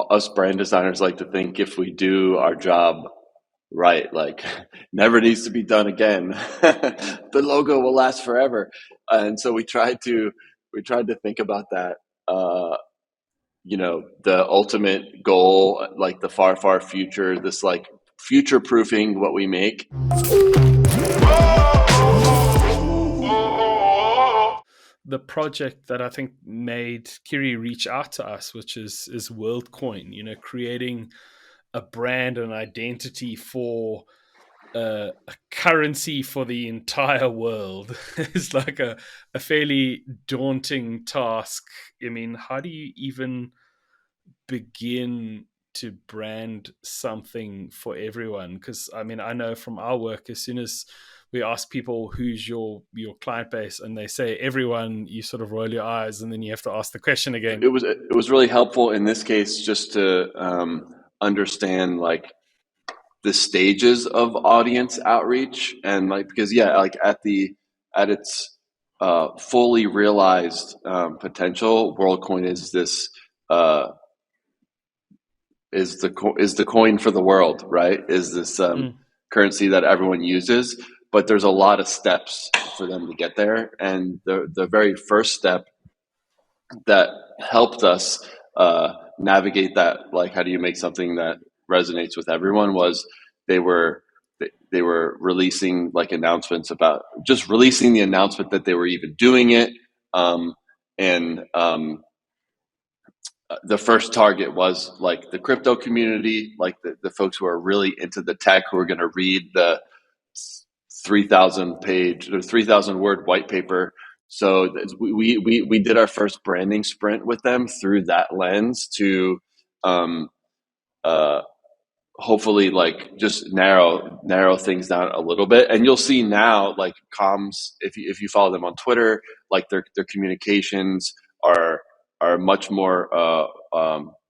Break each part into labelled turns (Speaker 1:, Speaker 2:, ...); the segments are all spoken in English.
Speaker 1: us brand designers like to think if we do our job right, like never needs to be done again. The logo will last forever. And so we tried to think about that. The ultimate goal, like the far, far future, this like future proofing what we make.
Speaker 2: The project that I think made Kiri reach out to us, which is Worldcoin, creating a brand and identity for a currency for the entire world is like a fairly daunting task. I mean, how do you even begin to brand something for everyone? Because I mean, I know from our work, as soon as we ask people who's your client base and they say everyone, you sort of roll your eyes and then you have to ask the question again.
Speaker 1: It was really helpful in this case just to understand like the stages of audience outreach, and like because like at its fully realized potential, WorldCoin is this is the coin for the world, right? Is this currency that everyone uses, but there's a lot of steps for them to get there, and the very first step that helped us navigate that, like how do you make something that resonates with everyone, was they were releasing like announcements about just releasing the announcement that they were even doing it, and the first target was like the crypto community, like the folks who are really into the tech, who are going to read the 3,000 page or 3,000 word white paper. So we did our first branding sprint with them through that lens to hopefully like just narrow things down a little bit. And you'll see now like comms, if you follow them on Twitter, like their communications are much more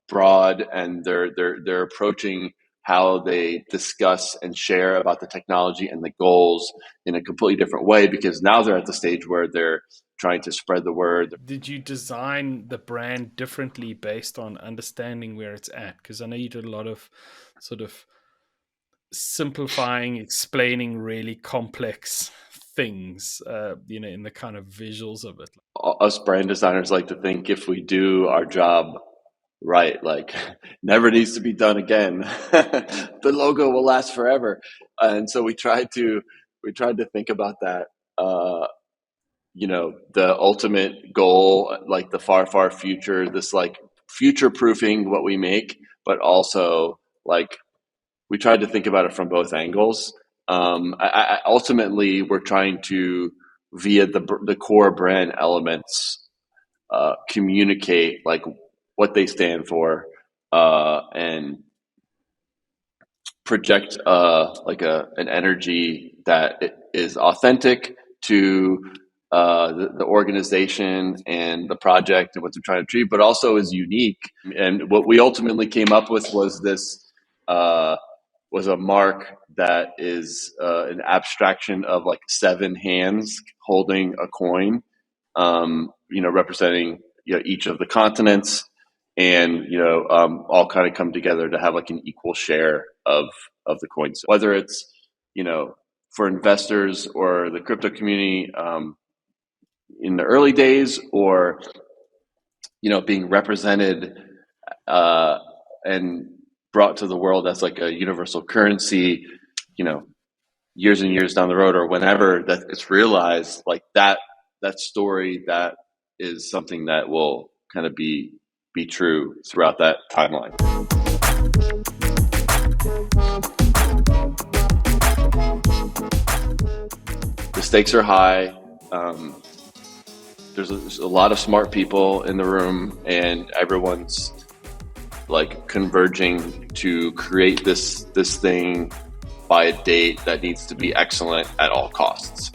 Speaker 1: broad, and they're approaching how they discuss and share about the technology and the goals in a completely different way, because now they're at the stage where they're trying to spread the word.
Speaker 2: Did you design the brand differently based on understanding where it's at? Because I know you did a lot of sort of simplifying, explaining really complex things, in the kind of visuals of it.
Speaker 1: Us brand designers like to think if we do our job right, like never needs to be done again. The logo will last forever. And so we tried to think about that. The ultimate goal, like the far, far future, this like future proofing what we make, but also like we tried to think about it from both angles. Ultimately, we're trying to, via the core brand elements, communicate like what they stand for, and project like an energy that is authentic to the organization and the project and what they're trying to achieve, but also is unique. And what we ultimately came up with was this was a mark that is an abstraction of like 7 hands holding a coin, representing each of the continents, and all kind of come together to have like an equal share of the coins, whether it's for investors or the crypto community in the early days, or being represented and brought to the world as like a universal currency, years and years down the road, or whenever that it's realized, like that story, that is something that will kind of be true throughout that timeline. The stakes are high. There's a lot of smart people in the room, and everyone's like converging to create this thing by a date that needs to be excellent at all costs.